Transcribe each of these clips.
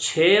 6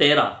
13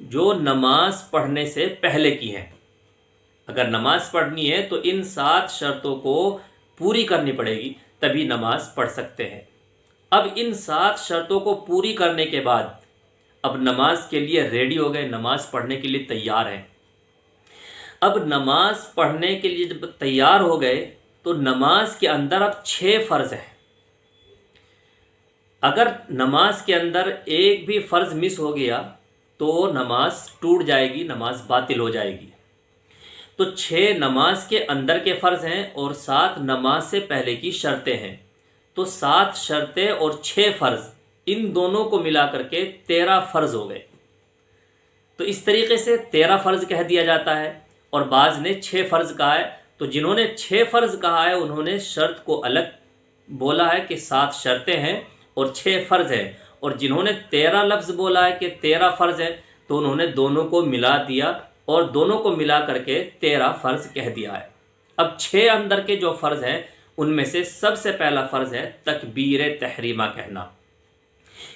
جو نماز پڑھنے سے پہلے کی ہیں۔ اگر نماز پڑھنی ہے تو ان 7 شرطوں کو پوری کرنی پڑے گی، تبھی نماز پڑھ سکتے ہیں۔ اب ان 7 شرطوں کو پوری کرنے کے بعد اب نماز کے لیے ریڈی ہو گئے، نماز پڑھنے کے لیے تیار ہیں۔ اب نماز پڑھنے کے لیے جب تیار ہو گئے تو نماز کے اندر اب 6 فرض ہیں۔ اگر نماز کے اندر ایک بھی فرض مس ہو گیا تو نماز ٹوٹ جائے گی، نماز باطل ہو جائے گی۔ تو 6 نماز کے اندر کے فرض ہیں اور 7 نماز سے پہلے کی شرطیں ہیں۔ تو 7 شرطیں اور 6 فرض، ان دونوں کو ملا کر کے 13 فرض ہو گئے۔ تو اس طریقے سے 13 فرض کہہ دیا جاتا ہے، اور بعض نے 6 فرض کہا ہے۔ تو جنہوں نے 6 فرض کہا ہے انہوں نے شرط کو الگ بولا ہے کہ 7 شرطیں ہیں اور 6 فرض ہیں، اور جنہوں نے 13 لفظ بولا ہے کہ 13 فرض ہیں تو انہوں نے دونوں کو ملا دیا اور دونوں کو ملا کر کے 13 فرض کہہ دیا ہے۔ اب 6 اندر کے جو فرض ہیں ان میں سے سب سے پہلا فرض ہے تکبیر تحریمہ کہنا،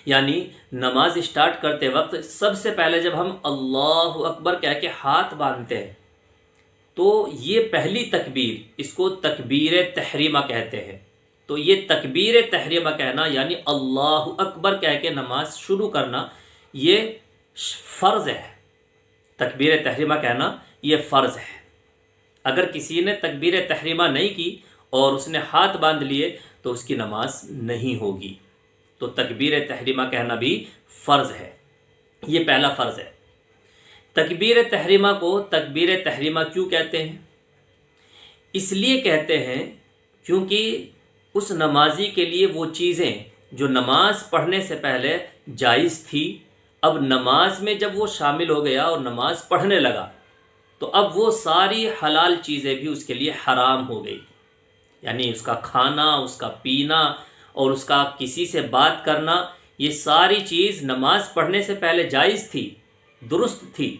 یعنی نماز اسٹارٹ کرتے وقت سب سے پہلے جب ہم اللہ اکبر کہہ کے ہاتھ باندھتے ہیں تو یہ پہلی تکبیر، اس کو تکبیر تحریمہ کہتے ہیں۔ تو یہ تکبیر تحریمہ کہنا یعنی اللہ اکبر کہہ کے نماز شروع کرنا، یہ فرض ہے۔ تکبیر تحریمہ کہنا یہ فرض ہے۔ اگر کسی نے تکبیر تحریمہ نہیں کی اور اس نے ہاتھ باندھ لیے تو اس کی نماز نہیں ہوگی۔ تو تکبیر تحریمہ کہنا بھی فرض ہے، یہ پہلا فرض ہے۔ تکبیر تحریمہ کو تکبیر تحریمہ کیوں کہتے ہیں؟ اس لیے کہتے ہیں کیونکہ اس نمازی کے لیے وہ چیزیں جو نماز پڑھنے سے پہلے جائز تھی، اب نماز میں جب وہ شامل ہو گیا اور نماز پڑھنے لگا تو اب وہ ساری حلال چیزیں بھی اس کے لیے حرام ہو گئی، یعنی اس کا کھانا، اس کا پینا اور اس کا کسی سے بات کرنا، یہ ساری چیز نماز پڑھنے سے پہلے جائز تھی، درست تھی۔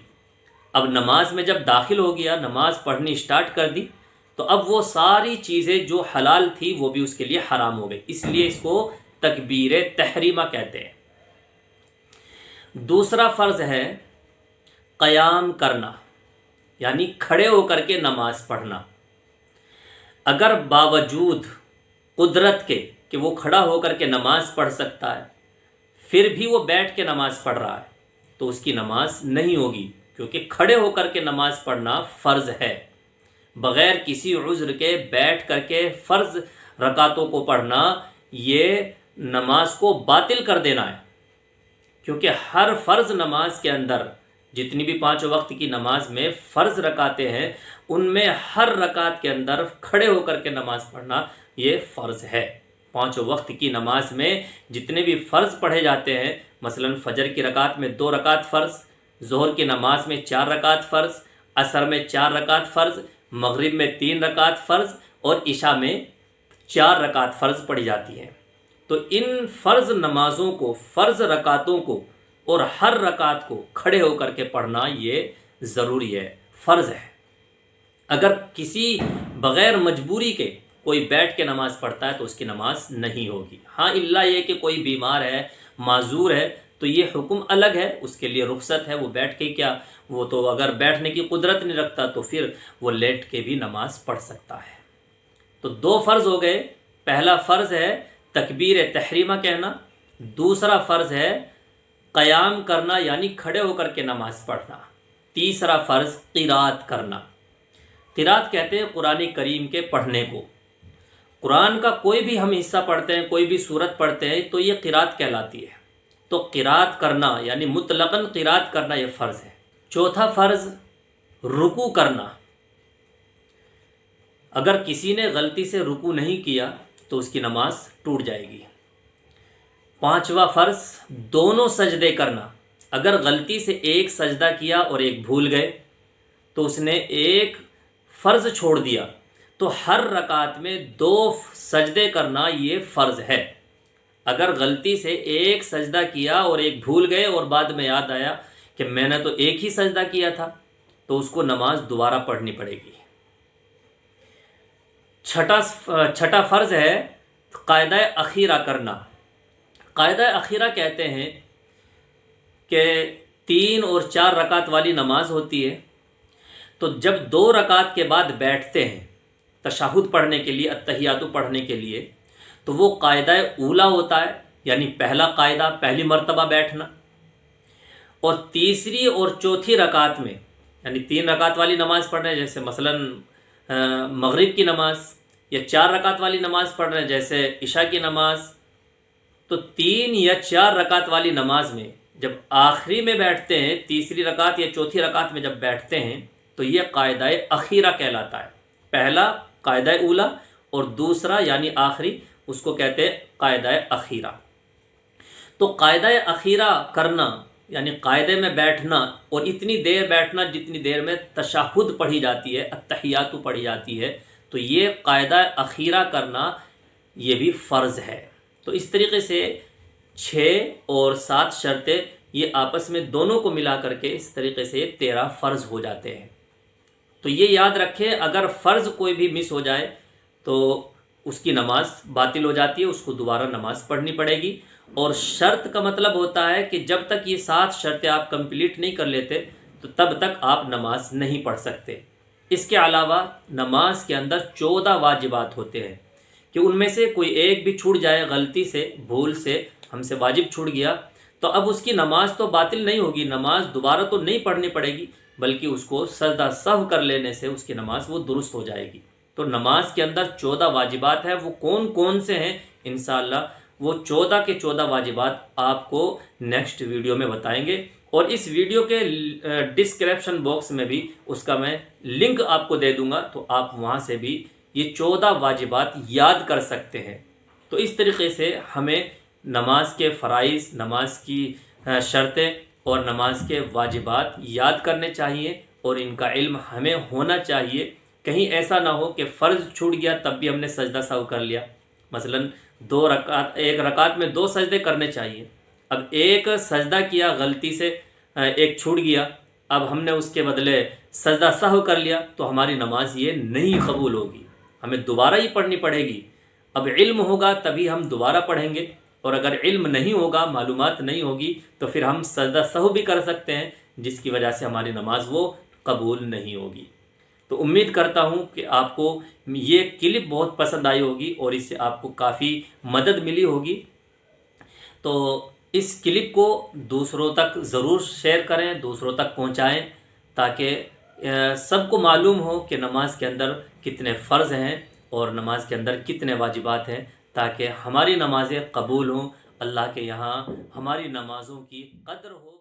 اب نماز میں جب داخل ہو گیا، نماز پڑھنی اسٹارٹ کر دی تو اب وہ ساری چیزیں جو حلال تھی وہ بھی اس کے لیے حرام ہو گئی، اس لیے اس کو تکبیر تحریمہ کہتے ہیں۔ دوسرا فرض ہے قیام کرنا، یعنی کھڑے ہو کر کے نماز پڑھنا۔ اگر باوجود قدرت کے کہ وہ کھڑا ہو کر کے نماز پڑھ سکتا ہے پھر بھی وہ بیٹھ کے نماز پڑھ رہا ہے تو اس کی نماز نہیں ہوگی، کیونکہ کھڑے ہو کر کے نماز پڑھنا فرض ہے۔ بغیر کسی عذر کے بیٹھ کر کے فرض رکعتوں کو پڑھنا یہ نماز کو باطل کر دینا ہے، کیونکہ ہر فرض نماز کے اندر جتنی بھی 5 وقت کی نماز میں فرض رکعتیں ہیں ان میں ہر رکعت کے اندر کھڑے ہو کر کے نماز پڑھنا یہ فرض ہے۔ 5 وقت کی نماز میں جتنے بھی فرض پڑھے جاتے ہیں، مثلا فجر کی رکعت میں 2 رکعت فرض، ظہر کی نماز میں 4 رکعت فرض، عصر میں 4 رکعت فرض، مغرب میں 3 رکعت فرض اور عشاء میں 4 رکعت فرض پڑھی جاتی ہیں۔ تو ان فرض نمازوں کو، فرض رکعتوں کو اور ہر رکعت کو کھڑے ہو کر کے پڑھنا یہ ضروری ہے، فرض ہے۔ اگر کسی بغیر مجبوری کے کوئی بیٹھ کے نماز پڑھتا ہے تو اس کی نماز نہیں ہوگی۔ ہاں اللہ یہ کہ کوئی بیمار ہے، معذور ہے تو یہ حکم الگ ہے، اس کے لیے رخصت ہے، وہ بیٹھ کے کیا، وہ تو اگر بیٹھنے کی قدرت نہیں رکھتا تو پھر وہ لیٹ کے بھی نماز پڑھ سکتا ہے۔ تو 2 فرض ہو گئے۔ پہلا فرض ہے تکبیر تحریمہ کہنا، دوسرا فرض ہے قیام کرنا یعنی کھڑے ہو کر کے نماز پڑھنا، تیسرا فرض قرات کرنا۔ قرات کہتے ہیں قرآن کریم کے پڑھنے کو۔ قرآن کا کوئی بھی ہم حصہ پڑھتے ہیں، کوئی بھی سورت پڑھتے ہیں تو یہ قرات کہلاتی ہے۔ تو قرات کرنا یعنی مطلقاً قرات کرنا یہ فرض ہے۔ چوتھا فرض رکوع کرنا۔ اگر کسی نے غلطی سے رکوع نہیں کیا تو اس کی نماز ٹوٹ جائے گی۔ 5واں فرض دونوں سجدے کرنا۔ اگر غلطی سے ایک سجدہ کیا اور ایک بھول گئے تو اس نے ایک فرض چھوڑ دیا، تو ہر رکعت میں 2 سجدے کرنا یہ فرض ہے۔ اگر غلطی سے ایک سجدہ کیا اور ایک بھول گئے اور بعد میں یاد آیا کہ میں نے تو ایک ہی سجدہ کیا تھا تو اس کو نماز دوبارہ پڑھنی پڑے گی۔ چھٹا فرض ہے قاعدہ اخیرہ کرنا۔ قاعدہ اخیرہ کہتے ہیں کہ 3 اور 4 رکعت والی نماز ہوتی ہے، تو جب 2 رکعت کے بعد بیٹھتے ہیں تشہد پڑھنے کے لیے، التحیات پڑھنے کے لیے، تو وہ قاعدہ اولا ہوتا ہے، یعنی پہلا قاعدہ، پہلی مرتبہ بیٹھنا۔ اور تیسری اور چوتھی رکعت میں، یعنی 3 رکعت والی نماز پڑھ رہے ہیں جیسے مثلاً مغرب کی نماز، یا 4 رکعت والی نماز پڑھ رہے ہیں جیسے عشاء کی نماز، تو 3 یا 4 رکعت والی نماز میں جب آخری میں بیٹھتے ہیں، تیسری رکعت یا چوتھی رکعت میں جب بیٹھتے ہیں، تو یہ قاعدہ اخیرہ کہلاتا ہے۔ پہلا قاعدہ اولا اور دوسرا یعنی آخری، اس کو کہتے ہیں قاعدہ اخیرہ۔ تو قاعدہ اخیرہ کرنا یعنی قاعدے میں بیٹھنا، اور اتنی دیر بیٹھنا جتنی دیر میں تشہد پڑھی جاتی ہے، التحیات پڑھی جاتی ہے، تو یہ قاعدہ اخیرہ کرنا یہ بھی فرض ہے۔ تو اس طریقے سے 6 اور 7 شرطیں یہ آپس میں دونوں کو ملا کر کے اس طریقے سے 13 فرض ہو جاتے ہیں۔ تو یہ یاد رکھیں، اگر فرض کوئی بھی مس ہو جائے تو اس کی نماز باطل ہو جاتی ہے، اس کو دوبارہ نماز پڑھنی پڑے گی۔ اور شرط کا مطلب ہوتا ہے کہ جب تک یہ 7 شرطیں آپ کمپلیٹ نہیں کر لیتے تو تب تک آپ نماز نہیں پڑھ سکتے۔ اس کے علاوہ نماز کے اندر 14 واجبات ہوتے ہیں کہ ان میں سے کوئی ایک بھی چھوٹ جائے، غلطی سے، بھول سے ہم سے واجب چھوٹ گیا، تو اب اس کی نماز تو باطل نہیں ہوگی، نماز دوبارہ تو نہیں پڑھنی پڑے گی، بلکہ اس کو سجدہ سہو کر لینے سے اس کی نماز وہ درست ہو جائے گی۔ تو نماز کے اندر 14 واجبات ہیں، وہ کون کون سے ہیں انشاءاللہ وہ 14 کے 14 واجبات آپ کو نیکسٹ ویڈیو میں بتائیں گے، اور اس ویڈیو کے ڈسکرپشن باکس میں بھی اس کا میں لنک آپ کو دے دوں گا، تو آپ وہاں سے بھی یہ 14 واجبات یاد کر سکتے ہیں۔ تو اس طریقے سے ہمیں نماز کے فرائض، نماز کی شرطیں اور نماز کے واجبات یاد کرنے چاہیے، اور ان کا علم ہمیں ہونا چاہیے۔ کہیں ایسا نہ ہو کہ فرض چھوٹ گیا تب بھی ہم نے سجدہ سہو کر لیا، مثلاً 2 رکعت، 1 رکعت میں 2 سجدے کرنے چاہیے، اب ایک سجدہ کیا غلطی سے، ایک چھوٹ گیا، اب ہم نے اس کے بدلے سجدہ سہو کر لیا، تو ہماری نماز یہ نہیں قبول ہوگی، ہمیں دوبارہ ہی پڑھنی پڑے گی۔ اب علم ہوگا تبھی ہم دوبارہ پڑھیں گے، اور اگر علم نہیں ہوگا، معلومات نہیں ہوگی، تو پھر ہم سجدہ سہو بھی کر سکتے ہیں، جس کی وجہ سے ہماری نماز وہ قبول نہیں ہوگی۔ تو امید کرتا ہوں کہ آپ کو یہ کلپ بہت پسند آئی ہوگی اور اس سے آپ کو کافی مدد ملی ہوگی۔ تو اس کلپ کو دوسروں تک ضرور شیئر کریں، دوسروں تک پہنچائیں، تاکہ سب کو معلوم ہو کہ نماز کے اندر کتنے فرض ہیں اور نماز کے اندر کتنے واجبات ہیں، تاکہ ہماری نمازیں قبول ہوں، اللہ کے یہاں ہماری نمازوں کی قدر ہو۔